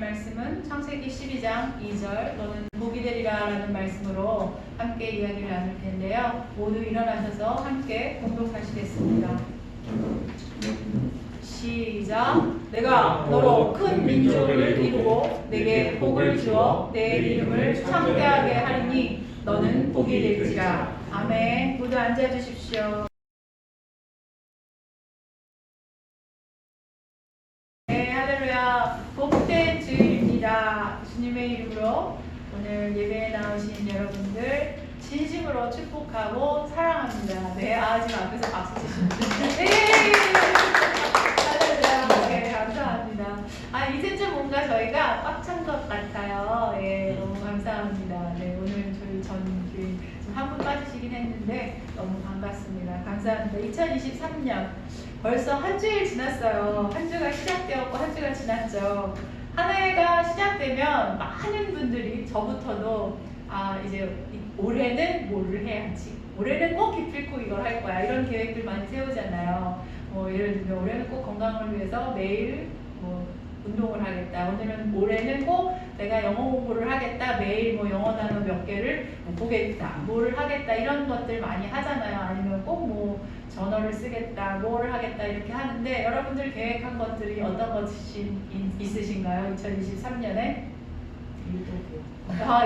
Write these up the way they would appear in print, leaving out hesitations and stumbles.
말씀은 창세기 12장 2절 너는 복이 되리라 라는 말씀으로 함께 이야기를 나눌 텐데요. 모두 일어나셔서 함께 공독하시겠습니다. 시작. 내가 너로 큰 민족을 이루고 내게 복을 주어 내 이름을 창대하게 하리니 너는 복이 될지라. 아멘. 모두 앉아주십시오. 네, 할렐루야. 복된 주일입니다. 주님의 이름으로 오늘 예배에 나오신 여러분들 진심으로 축복하고 사랑합니다. 네, 지금 앞에서 박수 치십니다. 네, 할렐루야. 네, 감사합니다. 이제쯤 뭔가 저희가 꽉 찬 것 같아요. 예, 너무 감사합니다. 네, 오늘 저희 전교회 한 분 빠지시긴 했는데 너무 반갑습니다. 감사합니다. 2023년 벌써 한 주일 지났어요. 한 주가 시작되었고 한 주가 지났죠. 한 해가 시작되면 많은 분들이 저부터도 이제 올해는 뭐를 해야지, 올해는 꼭 기필코 이걸 할 거야, 이런 계획들 많이 세우잖아요. 예를 들면 올해는 꼭 건강을 위해서 매일 운동을 하겠다, 올해는 꼭 내가 영어 공부를 하겠다, 매일 영어 단어 몇 개를 보겠다, 뭐를 하겠다, 이런 것들 많이 하잖아요. 아니면 꼭 전어를 쓰겠다, 뭐를 하겠다, 이렇게 하는데 여러분들 계획한 것들이 어떤 것이 있으신가요? 2023년에?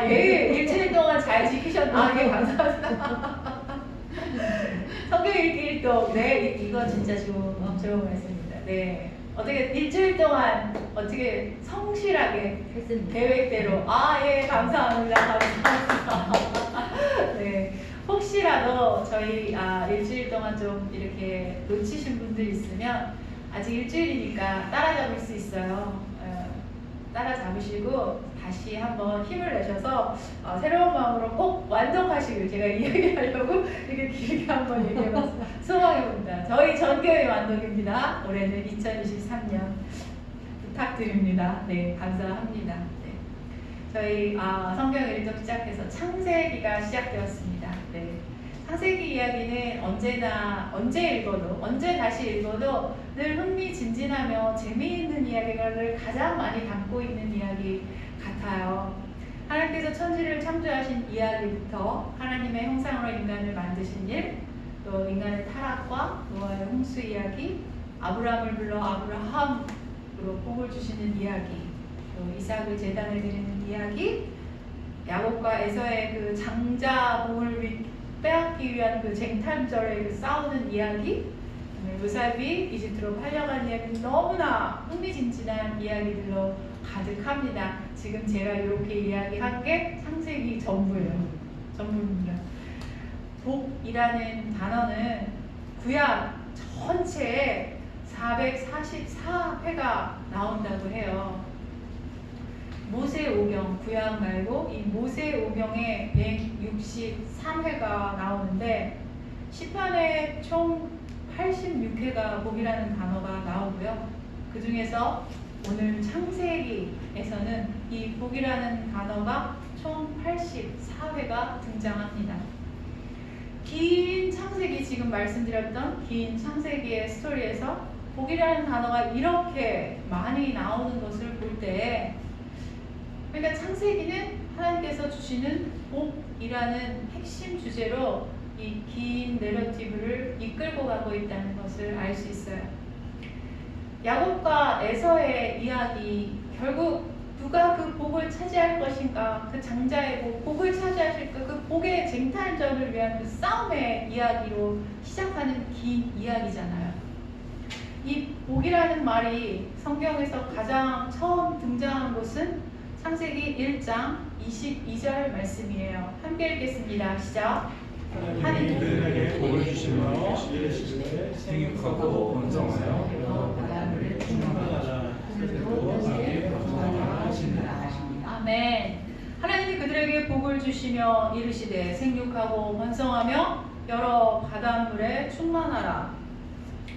예, 일주일 동안 잘 지키셨나요? 예, 감사합니다. 성경 읽기 일독. 네, 이거 진짜 좋은 말씀입니다. 네. 어떻게 일주일 동안 어떻게 성실하게 했습니다. 계획대로. 예, 감사합니다. 네. 혹시라도 저희 일주일 동안 좀 이렇게 놓치신 분들 있으면 아직 일주일이니까 따라잡을 수 있어요. 따라잡으시고 다시 한번 힘을 내셔서 새로운 마음으로 꼭 완독하시길 제가 이야기하려고 이렇게 길게 한번 얘기해봤습니다. 소망해봅니다. 저희 전교회 완독입니다. 올해는 2023년 부탁드립니다. 네, 감사합니다. 네. 저희 성경 읽기 시작해서 창세기가 시작되었습니다. 네. 창세기 이야기는 언제 다시 읽어도 늘 흥미진진하며 재미있는 이야기를 가장 많이 담고 있는 이야기 같아요. 하나님께서 천지를 창조하신 이야기부터 하나님의 형상으로 인간을 만드신 일, 또 인간의 타락과 노아의 홍수 이야기, 아브라함을 불러 아브라함으로 복을 주시는 이야기, 또 이삭을 제단에 드리는 이야기, 야곱과 에서의 그 장자복을 빼앗기 위한 그 쟁탈절의 그 싸우는 이야기, 요셉이 이집트로 팔려간 이야기, 너무나 흥미진진한 이야기들로 가득합니다. 지금 제가 이렇게 이야기한 게 창세기 전부입니다. 복이라는 단어는 구약 전체에 444회가 나온다고 해요. 모세오경, 구약 말고 이 모세오경에 163회가 나오는데 시편에 총 86회가 복이라는 단어가 나오고요. 그 중에서 오늘 창세기에서는 이 복이라는 단어가 총 84회가 등장합니다. 긴 창세기, 지금 말씀드렸던 긴 창세기의 스토리에서 복이라는 단어가 이렇게 많이 나오는 것을 볼 때, 그러니까 창세기는 하나님께서 주시는 복이라는 핵심 주제로 이 긴 내러티브를 이끌고 가고 있다는 것을 알 수 있어요. 야곱과 에서의 이야기, 결국 누가 그 복을 차지할 것인가, 그 장자의 복을 차지하실까, 그 복의 쟁탈전을 위한 그 싸움의 이야기로 시작하는 긴 이야기잖아요. 이 복이라는 말이 성경에서 가장 처음 등장한 곳은 창세기 1장 22절 말씀이에요. 함께 읽겠습니다. 시작. 하나님들에게 복을 주시며 생육하고 번성하여 바다를 충만하라. 아멘. 하나님이 그들에게 복을 주시며 이르시되 생육하고 번성하며 여러 바닷물에 충만하라.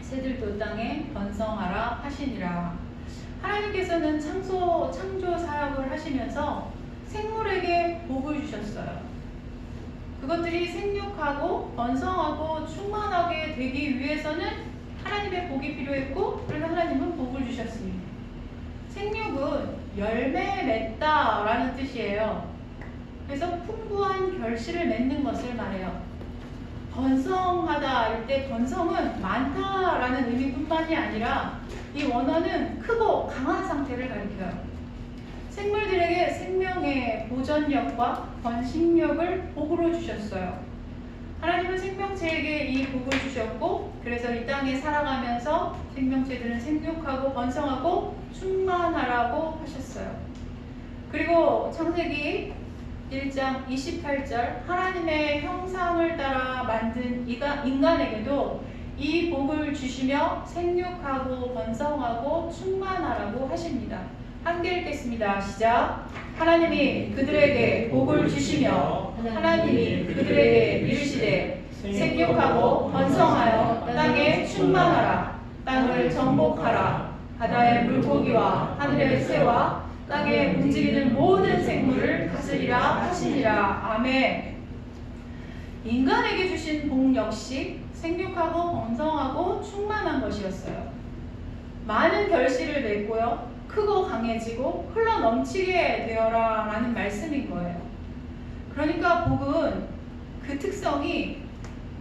새들도 땅에 번성하라 하시니라. 하나님께서는 창조 사역을 하시면서 생물에게 복을 주셨어요. 그것들이 생육하고 번성하고 충만하게 되기 위해서는 하나님의 복이 필요했고, 그래서 하나님은 복을 주셨습니다. 생육은 열매 맺다라는 뜻이에요. 그래서 풍부한 결실을 맺는 것을 말해요. 번성하다 할 때 번성은 많다라는 의미뿐만이 아니라 이 원어는 크고 강한 상태를 가리켜요. 생물들에게 생명의 보존력과 번식력을 복으로 주셨어요. 하나님은 생명체에게 이 복을 주셨고, 그래서 이 땅에 살아가면서 생명체들은 생육하고 번성하고 충만하라고 하셨어요. 그리고 창세기 1장 28절, 하나님의 형상을 따라 만든 인간에게도 이 복을 주시며 생육하고 번성하고 충만하라고 하십니다. 함께 읽겠습니다. 시작. 하나님이 그들에게 복을 주시며 하나님이 그들에게 이르시되 생육하고 번성하여 땅에 충만하라. 땅을 정복하라. 바다의 물고기와 하늘의 새와 땅에 움직이는 모든 생물을 다스리라 하시니라. 아멘. 인간에게 주신 복 역시 생육하고 번성하고 충만한 것이었어요. 많은 결실을 맺고요, 크고 강해지고 흘러 넘치게 되어라 라는 말씀인 거예요. 그러니까 복은 그 특성이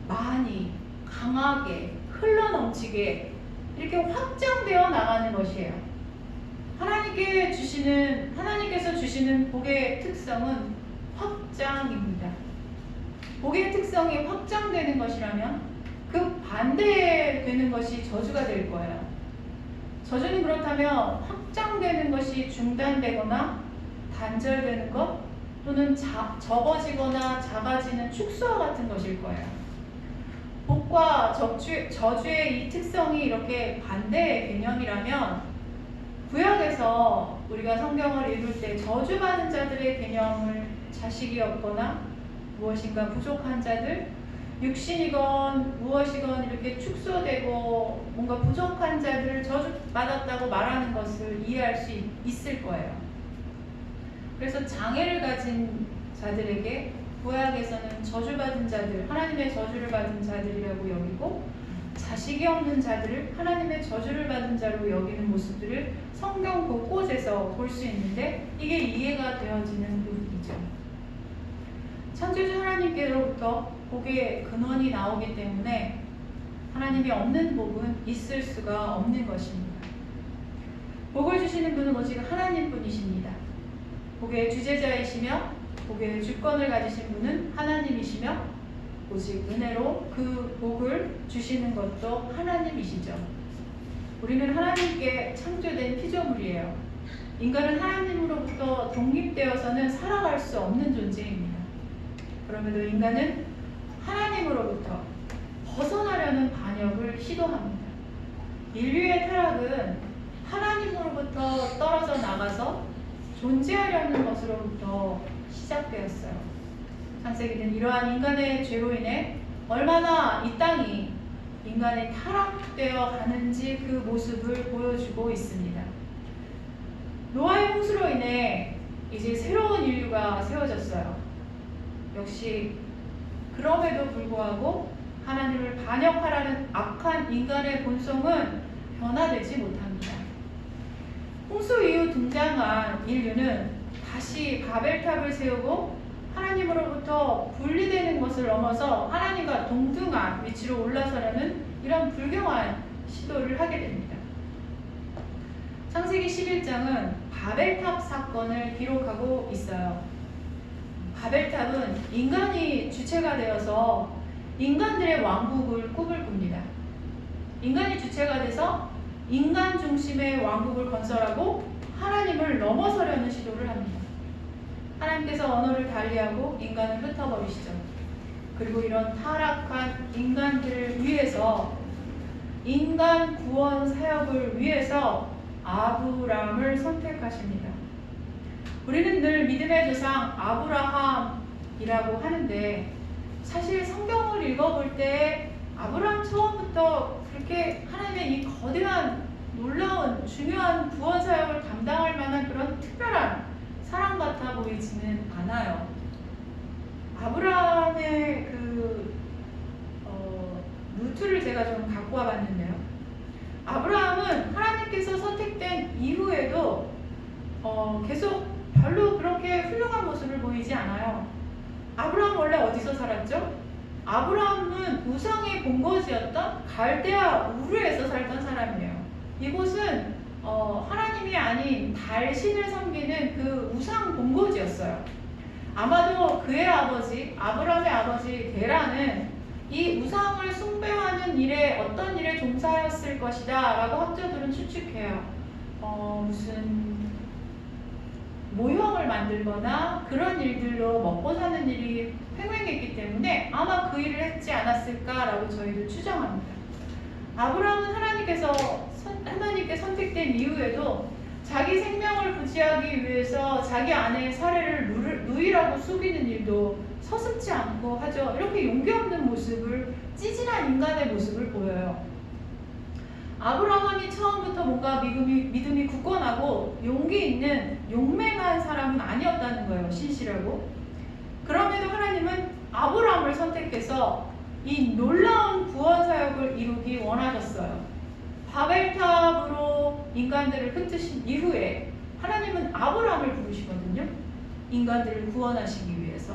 많이, 강하게, 흘러 넘치게 이렇게 확장되어 나가는 것이에요. 하나님께서 주시는 복의 특성은 확장입니다. 복의 특성이 확장되는 것이라면 그 반대되는 것이 저주가 될 거예요. 저주는 그렇다면 확장되는 것이 중단되거나 단절되는 것, 또는 적어지거나 작아지는 축소와 같은 것일 거예요. 복과 저주의 이 특성이 이렇게 반대의 개념이라면, 구약에서 우리가 성경을 읽을 때 저주받은 자들의 개념을 자식이 없거나 무엇인가 부족한 자들, 육신이건 무엇이건 이렇게 축소되고 뭔가 부족한 자들을 저주받았다고 말하는 것을 이해할 수 있을 거예요. 그래서 장애를 가진 자들에게 구약에서는 저주받은 자들, 하나님의 저주를 받은 자들이라고 여기고, 자식이 없는 자들을 하나님의 저주를 받은 자로 여기는 모습들을 성경 곳곳에서 볼 수 있는데, 이게 이해가 되어지는 부분이죠. 창조주 하나님께로부터 복의 근원이 나오기 때문에 하나님이 없는 복은 있을 수가 없는 것입니다. 복을 주시는 분은 오직 하나님뿐이십니다. 복의 주재자이시며 복의 주권을 가지신 분은 하나님이시며, 오직 은혜로 그 복을 주시는 것도 하나님이시죠. 우리는 하나님께 창조된 피조물이에요. 인간은 하나님으로부터 독립되어서는 살아갈 수 없는 존재입니다. 그럼에도 인간은 하나님으로부터 벗어나려는 반역을 시도합니다. 인류의 타락은 하나님으로부터 떨어져 나가서 존재하려는 것으로부터 시작되었어요. 창세기는 이러한 인간의 죄로 인해 얼마나 이 땅이 인간의 타락되어 가는지 그 모습을 보여주고 있습니다. 노아의 홍수로 인해 이제 새로운 인류가 세워졌어요. 역시 그럼에도 불구하고 하나님을 반역하라는 악한 인간의 본성은 변화되지 못합니다. 홍수 이후 등장한 인류는 다시 바벨탑을 세우고 하나님으로부터 분리되는 것을 넘어서 하나님과 동등한 위치로 올라서려는 이런 불경한 시도를 하게 됩니다. 창세기 11장은 바벨탑 사건을 기록하고 있어요. 바벨탑은 인간이 주체가 되어서 인간들의 왕국을 꿈을 꿉니다. 인간이 주체가 돼서 인간 중심의 왕국을 건설하고 하나님을 넘어서려는 시도를 합니다. 하나님께서 언어를 달리하고 인간을 흩어버리시죠. 그리고 이런 타락한 인간들을 위해서, 인간 구원 사역을 위해서 아브람을 선택하십니다. 우리는 늘 믿음의 조상 아브라함이라고 하는데, 사실 성경을 읽어볼 때 아브라함 처음부터 그렇게 하나님의 이 거대한 놀라운 중요한 구원 사역을 담당할 만한 그런 특별한 사람 같아 보이지는 않아요. 아브라함의 루트를 제가 좀 갖고 와봤는데요. 아브라함은 하나님께서 선택된 이후에도 계속 별로 그렇게 훌륭한 모습을 보이지 않아요. 아브라함 원래 어디서 살았죠? 아브라함은 우상의 본거지였던 갈대아 우르에서 살던 사람이에요. 이곳은 하나님이 아닌 달신을 섬기는 그 우상 본거지였어요. 아마도 그의 아버지, 아브라함의 아버지 데라는 이 우상을 숭배하는 일에 어떤 일에 종사하였을 것이다 라고 학자들은 추측해요. 무슨 모형을 만들거나 그런 일들로 먹고 사는 일이 횡행했기 때문에 아마 그 일을 했지 않았을까라고 저희들 추정합니다. 아브라함은 하나님께 선택된 이후에도 자기 생명을 부지하기 위해서 자기 아내의 사례를 누이라고 속이는 일도 서슴지 않고 하죠. 이렇게 용기 없는 모습을, 찌질한 인간의 모습을 보여요. 아브라함이 처음부터 뭔가 믿음이 굳건하고 용기 있는 용맹한 사람은 아니었다는 거예요. 신실하고. 그럼에도 하나님은 아브라함을 선택해서 이 놀라운 구원 사역을 이루기 원하셨어요. 바벨탑으로 인간들을 흩으신 이후에 하나님은 아브라함을 부르시거든요. 인간들을 구원하시기 위해서.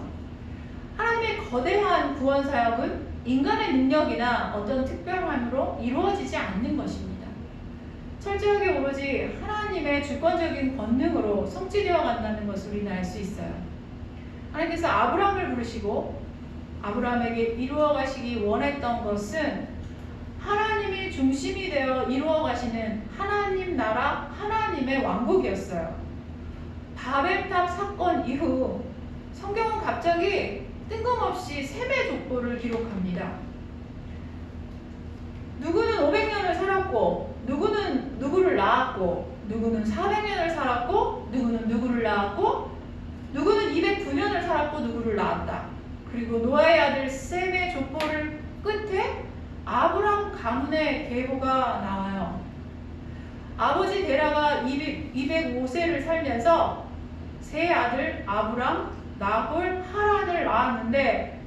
하나님의 거대한 구원 사역은 인간의 능력이나 어떤 특별함으로 이루어지지 않는 것입니다. 철저하게 오로지 하나님의 주권적인 권능으로 성취되어 간다는 것을 우리는 알 수 있어요. 하나님께서 아브라함을 부르시고 아브라함에게 이루어 가시기 원했던 것은 하나님이 중심이 되어 이루어 가시는 하나님 나라, 하나님의 왕국이었어요. 바벨탑 사건 이후 성경은 갑자기 뜬금없이 셈의 족보를 기록합니다. 누구는 500년을 살았고, 누구는 누구를 낳았고, 누구는 400년을 살았고, 누구는 누구를 낳았고, 누구는 209년을 살았고, 누구를 낳았다. 그리고 노아의 아들 셈의 족보를 끝에 아브람 가문의 계보가 나와요. 아버지 데라가 205세를 살면서 세 아들 아브람, 나홀, 하란을 낳았는데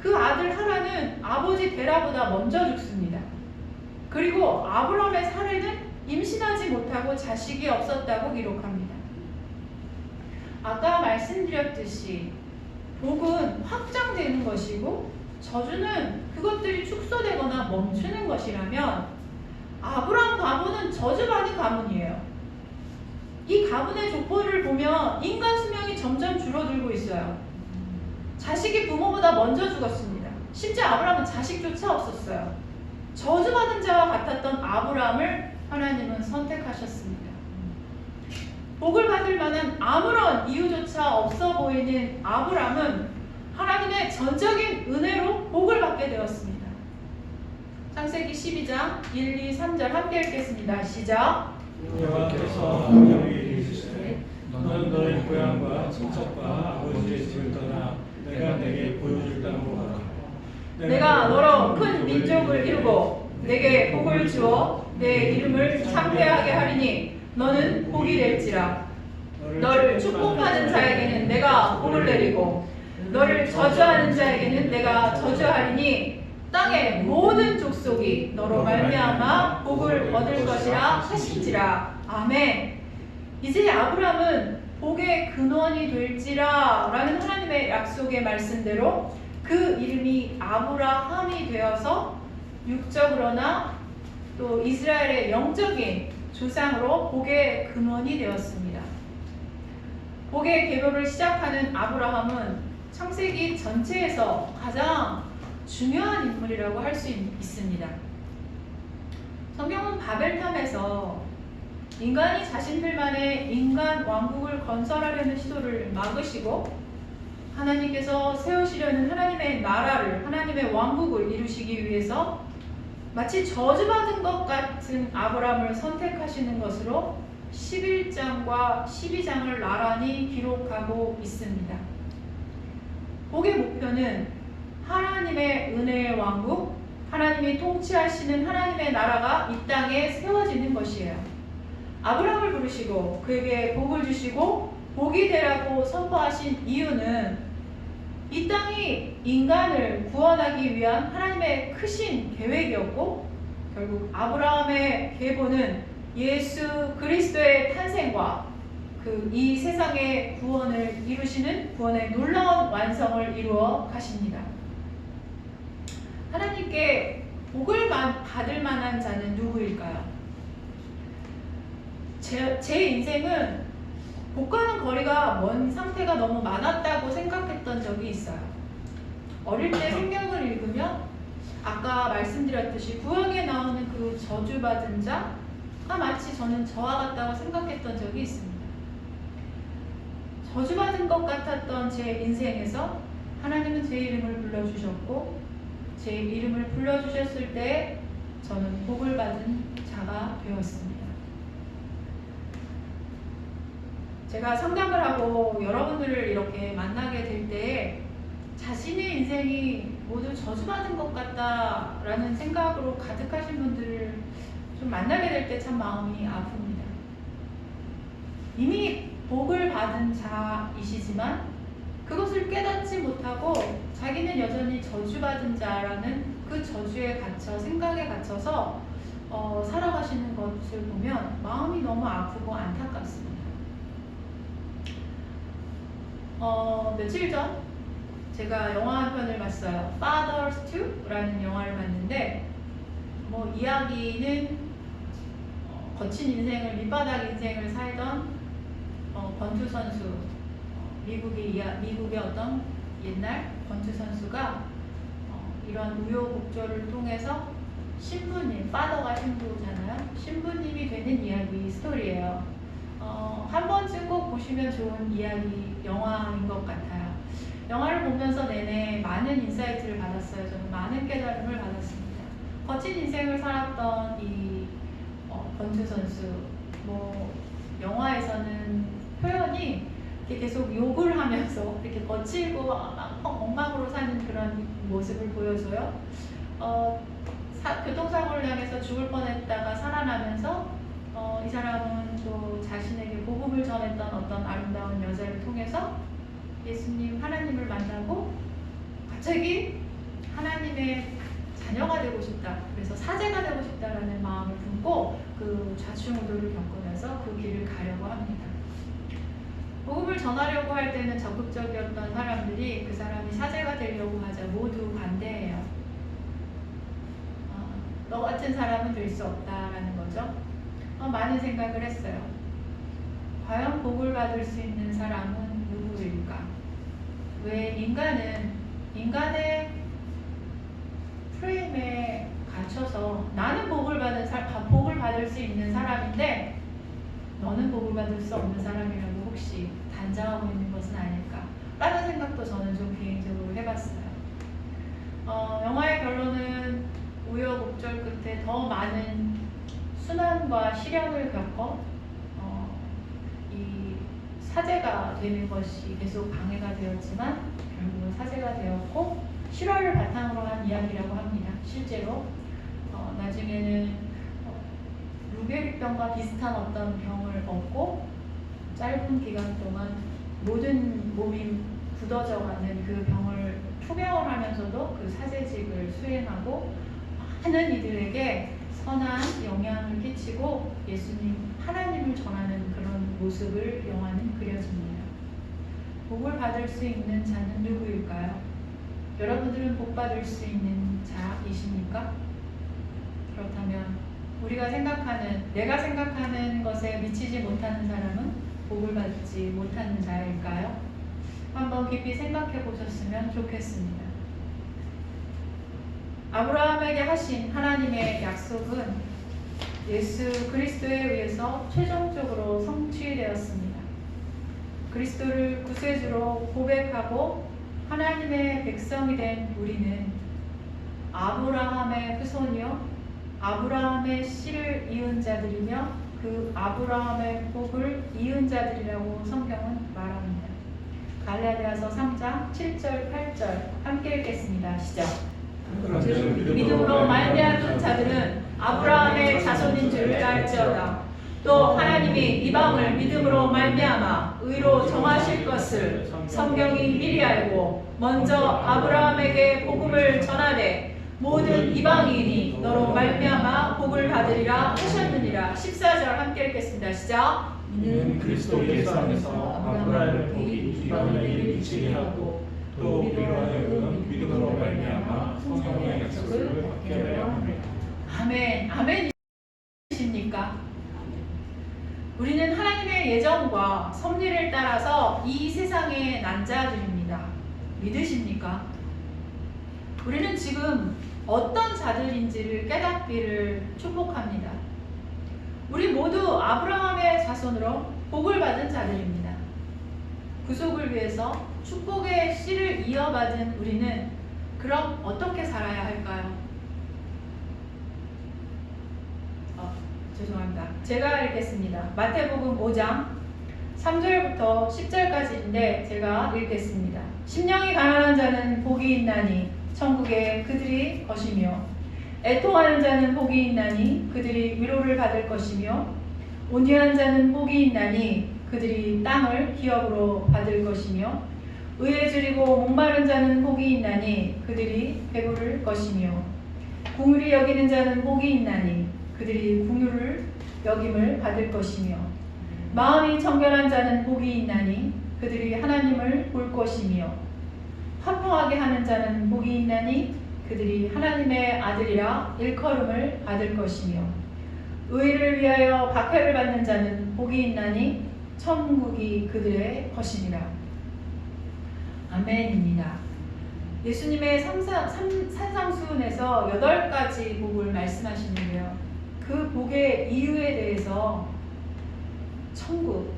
그 아들 하란은 아버지 데라보다 먼저 죽습니다. 그리고 아브람의 사례는 임신하지 못하고 자식이 없었다고 기록합니다. 아까 말씀드렸듯이 복은 확장되는 것이고 저주는 그것들이 축소되거나 멈추는 것이라면 아브람 가문은 저주받은 가문이에요. 이 가문의 족보를 보면 인간 수명이 점점 줄어들고 있어요. 자식이 부모보다 먼저 죽었습니다. 심지어 아브람은 자식조차 없었어요. 저주받은 자와 같았던 아브람을 하나님은 선택하셨습니다. 복을 받을 만한 아무런 이유조차 없어 보이는 아브람은 하나님의 전적인 은혜로 복을 받게 되었습니다. 창세기 12장 1, 2, 3절 함께 읽겠습니다. 시작. 여호와께서 아브라함에게 이르시되 너는 너의 고향과 친척과 아버지의 집을 떠나 내가 내게 보여줄 땅으로 가라. 내가 너로 큰 민족을 이루고 내게 복을 주어 내 이름을 창대하게 하리니 너는 복이 될지라. 너를 축복하는 자에게는 내가 복을 내리고 너를 저주하는 자에게는 내가 저주하리니 땅의 모든 족속이 너로 말미암아 복을 얻을 것이라 하신지라. 아멘. 이제 아브람은 복의 근원이 될지라 라는 하나님의 약속의 말씀대로 그 이름이 아브라함이 되어서 육적으로나 또 이스라엘의 영적인 조상으로 복의 근원이 되었습니다. 복의 계보를 시작하는 아브라함은 창세기 전체에서 가장 중요한 인물이라고 할 수 있습니다. 성경은 바벨탑에서 인간이 자신들만의 인간 왕국을 건설하려는 시도를 막으시고 하나님께서 세우시려는 하나님의 나라를, 하나님의 왕국을 이루시기 위해서 마치 저주받은 것 같은 아브라함을 선택하시는 것으로 11장과 12장을 나란히 기록하고 있습니다. 복의 목표는 하나님의 은혜의 왕국, 하나님이 통치하시는 하나님의 나라가 이 땅에 세워지는 것이에요. 아브라함을 부르시고 그에게 복을 주시고 복이 되라고 선포하신 이유는 이 땅이 인간을 구원하기 위한 하나님의 크신 계획이었고 결국 아브라함의 계보는 예수 그리스도의 탄생과 이 세상의 구원을 이루시는 구원의 놀라운 완성을 이루어 가십니다. 하나님께 복을 받을 만한 자는 누구일까요? 제 인생은 복과는 거리가 먼 상태가 너무 많았다고 생각했던 적이 있어요. 어릴 때 성경을 읽으면 아까 말씀드렸듯이 구약에 나오는 그 저주받은 자가 마치 저는 저와 같다고 생각했던 적이 있습니다. 저주받은 것 같았던 제 인생에서 하나님은 제 이름을 불러주셨고 제 이름을 불러주셨을 때 저는 복을 받은 자가 되었습니다. 제가 상담을 하고 여러분들을 이렇게 만나게 될 때 자신의 인생이 모두 저주받은 것 같다라는 생각으로 가득하신 분들을 좀 만나게 될 때 참 마음이 아픕니다. 이미 복을 받은 자이시지만 그것을 깨닫지 못하고 자기는 여전히 저주받은 자라는 그 저주에 갇혀 생각에 갇혀서 살아가시는 것을 보면 마음이 너무 아프고 안타깝습니다. 며칠 전 제가 영화 한 편을 봤어요. Fathers 2라는 영화를 봤는데 이야기는 거친 인생을 밑바닥 인생을 살던 권투 선수 미국의 어떤 옛날 권투 선수가 이런 우여곡절을 통해서 신부님, 파더가 신부잖아요. 신부님이 되는 이야기 스토리예요. 한 번쯤 꼭 보시면 좋은 이야기 영화인 것 같아요. 영화를 보면서 내내 많은 인사이트를 받았어요. 저는 많은 깨달음을 받았습니다. 거친 인생을 살았던 이 권투 선수, 영화에서는 표현이 이렇게 계속 욕을 하면서 이렇게 거칠고 엉망으로 사는 그런 모습을 보여줘요. 교통사고를 당해서 죽을 뻔했다가 살아나면서 이 사람은 또 자신에게 복음을 전했던 어떤 아름다운 여자를 통해서 예수님, 하나님을 만나고 갑자기 하나님의 자녀가 되고 싶다. 그래서 사제가 되고 싶다라는 마음을 품고 그 좌충우돌을 겪으면서 그 길을 가려고 합니다. 복음을 전하려고 할 때는 적극적이었던 사람들이 그 사람이 사제가 되려고 하자 모두 반대해요. 너 같은 사람은 될 수 없다라는 거죠. 많은 생각을 했어요. 과연 복을 받을 수 있는 사람은 누구일까? 왜 인간의 프레임에 갇혀서 나는 복을 받을 수 있는 사람인데 너는 복을 받을 수 없는 사람이라고 혹시 단정하고 있는 것은 아닐까? 라는 생각도 저는 좀 개인적으로 해봤어요. 영화의 결론은 우여곡절 끝에 더 많은 순환과 시련을 겪어 이 사제가 되는 것이 계속 방해가 되었지만 결국은 사제가 되었고 실화를 바탕으로 한 이야기라고 합니다. 실제로 나중에는 루게릭병과 비슷한 어떤 병을 얻고 짧은 기간 동안 모든 몸이 굳어져가는 그 병을 투병을 하면서도 그 사제직을 수행하고 많은 이들에게 선한 영향을 끼치고 예수님, 하나님을 전하는 그런 모습을 영화는 그려집니다. 복을 받을 수 있는 자는 누구일까요? 여러분들은 복 받을 수 있는 자이십니까? 그렇다면 내가 생각하는 것에 미치지 못하는 사람은 복을 받지 못하는 자일까요? 한번 깊이 생각해 보셨으면 좋겠습니다. 아브라함에게 하신 하나님의 약속은 예수 그리스도에 의해서 최종적으로 성취되었습니다. 그리스도를 구세주로 고백하고 하나님의 백성이 된 우리는 아브라함의 후손이요 아브라함의 씨를 이은 자들이며 그 아브라함의 복을 이은 자들이라고 성경은 말합니다. 갈라디아서 3장 7절 8절 함께 읽겠습니다. 시작. 믿음으로 말미암은 자들은 아브라함의 자손인 줄 알지어다. 또 하나님이 이방을 믿음으로 말미암아 의로 정하실 것을 성경이 미리 알고 먼저 아브라함에게 복음을 전하되 모든 이방인이 너로 말미암아 복을 받으리라 하셨느니라. 14절 함께 읽겠습니다. 시작. 이는 그리스도 예수 안에서 아브라함의 복이 이방인에게 미치게 하고 또 우리로 하여금 믿음으로 말미암아 성령의 약속을 받게 하려 합니다. 아멘. 아멘이십니까? 우리는 하나님의 예정과 섭리를 따라서 이 세상에 난 자들입니다. 믿으십니까? 우리는 지금 어떤 자들인지를 깨닫기를 축복합니다. 우리 모두 아브라함의 자손으로 복을 받은 자들입니다. 구속을 위해서 축복의 씨를 이어받은 우리는 그럼 어떻게 살아야 할까요? 죄송합니다. 제가 읽겠습니다. 마태복음 5장 3절부터 10절까지인데 제가 읽겠습니다. 심령이 가난한 자는 복이 있나니 천국에 그들이 것이며 애통하는 자는 복이 있나니 그들이 위로를 받을 것이며 온유한 자는 복이 있나니 그들이 땅을 기업으로 받을 것이며 의에 줄이고 목마른 자는 복이 있나니 그들이 배부를 것이며 긍휼히 여기는 자는 복이 있나니 그들이 긍휼을 여김을 받을 것이며 마음이 청결한 자는 복이 있나니 그들이 하나님을 볼 것이며 화평하게 하는 자는 복이 있나니 그들이 하나님의 아들이라 일컬음을 받을 것이며 의를 위하여 박해를 받는 자는 복이 있나니 천국이 그들의 것이니라. 아멘입니다. 예수님의 산상수훈에서 8가지 복을 말씀하시는데요. 그 복의 이유에 대해서 천국,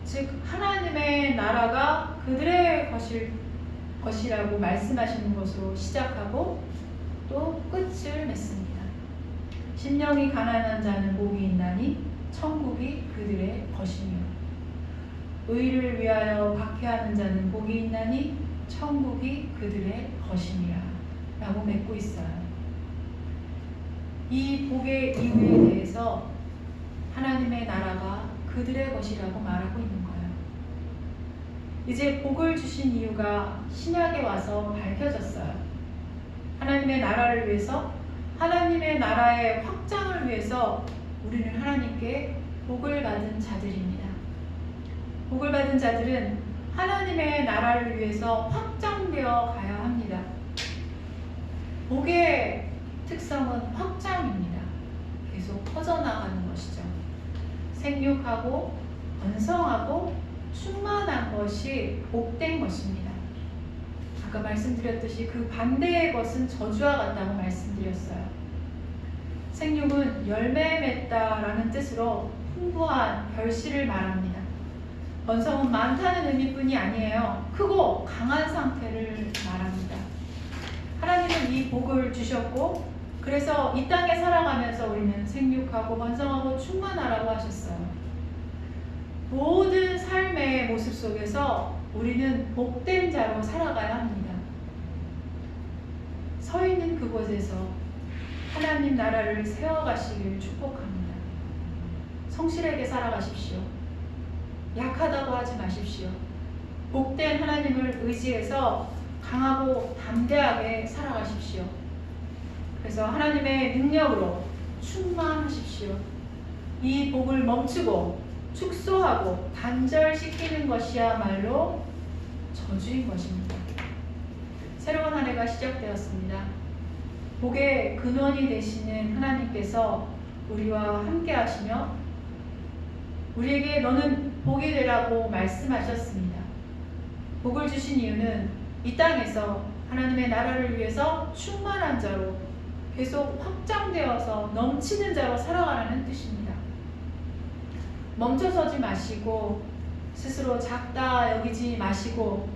즉 하나님의 나라가 그들의 것이라고 말씀하시는 것으로 시작하고 또 끝을 맺습니다. 심령이 가난한 자는 복이 있나니 천국이 그들의 것이며 의를 위하여 박해하는 자는 복이 있나니 천국이 그들의 것이니라 라고 맺고 있어요. 이 복의 이유에 대해서 하나님의 나라가 그들의 것이라고 말하고 있는 거예요. 이제 복을 주신 이유가 신약에 와서 밝혀졌어요. 하나님의 나라를 위해서, 하나님의 나라의 확장을 위해서 우리는 하나님께 복을 받은 자들입니다. 복을 받은 자들은 하나님의 나라를 위해서 확장되어 가야 합니다. 복의 특성은 확장입니다. 계속 퍼져나가는 것이죠. 생육하고 번성하고 충만한 것이 복된 것입니다. 아까 말씀드렸듯이 그 반대의 것은 저주와 같다고 말씀드렸어요. 생육은 열매 맺다라는 뜻으로 풍부한 결실을 말합니다. 번성은 많다는 의미뿐이 아니에요. 크고 강한 상태를 말합니다. 하나님은 이 복을 주셨고 그래서 이 땅에 살아가면서 우리는 생육하고 번성하고 충만하라고 하셨어요. 모든 삶의 모습 속에서 우리는 복된 자로 살아가야 합니다. 서 있는 그곳에서 하나님 나라를 세워가시길 축복합니다. 성실하게 살아가십시오. 약하다고 하지 마십시오. 복된 하나님을 의지해서 강하고 담대하게 살아가십시오. 그래서 하나님의 능력으로 충만하십시오. 이 복을 멈추고 축소하고 단절시키는 것이야말로 저주인 것입니다. 새로운 한 해가 시작되었습니다. 복의 근원이 되시는 하나님께서 우리와 함께 하시며 우리에게 너는 복이 되라고 말씀하셨습니다. 복을 주신 이유는 이 땅에서 하나님의 나라를 위해서 충만한 자로 계속 확장되어서 넘치는 자로 살아가라는 뜻입니다. 멈춰서지 마시고 스스로 작다 여기지 마시고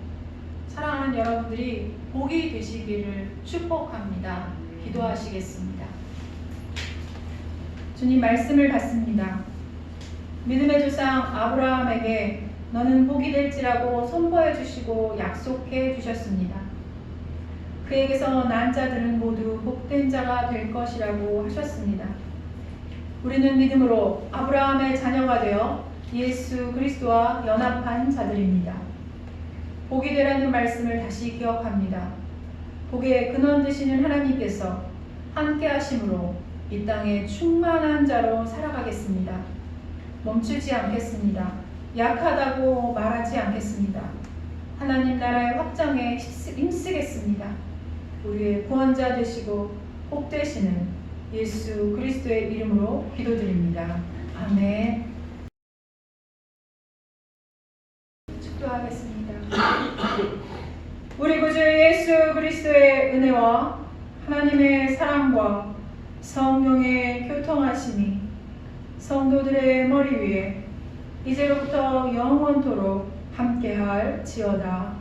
사랑하는 여러분들이 복이 되시기를 축복합니다. 기도하시겠습니다. 주님 말씀을 받습니다. 믿음의 조상 아브라함에게 너는 복이 될지라고 선포해 주시고 약속해 주셨습니다. 그에게서 난 자들은 모두 복된 자가 될 것이라고 하셨습니다. 우리는 믿음으로 아브라함의 자녀가 되어 예수 그리스도와 연합한 자들입니다. 복이 되라는 말씀을 다시 기억합니다. 복의 근원 되시는 하나님께서 함께 하심으로 이 땅에 충만한 자로 살아가겠습니다. 멈추지 않겠습니다. 약하다고 말하지 않겠습니다. 하나님 나라의 확장에 힘쓰겠습니다. 우리의 구원자 되시고 복 되시는 예수 그리스도의 이름으로 기도드립니다. 아멘. 축도하겠습니다. 우리 구주 예수 그리스도의 은혜와 하나님의 사랑과 성령의 교통하심이 성도들의 머리 위에 이제로부터 영원토록 함께할지어다.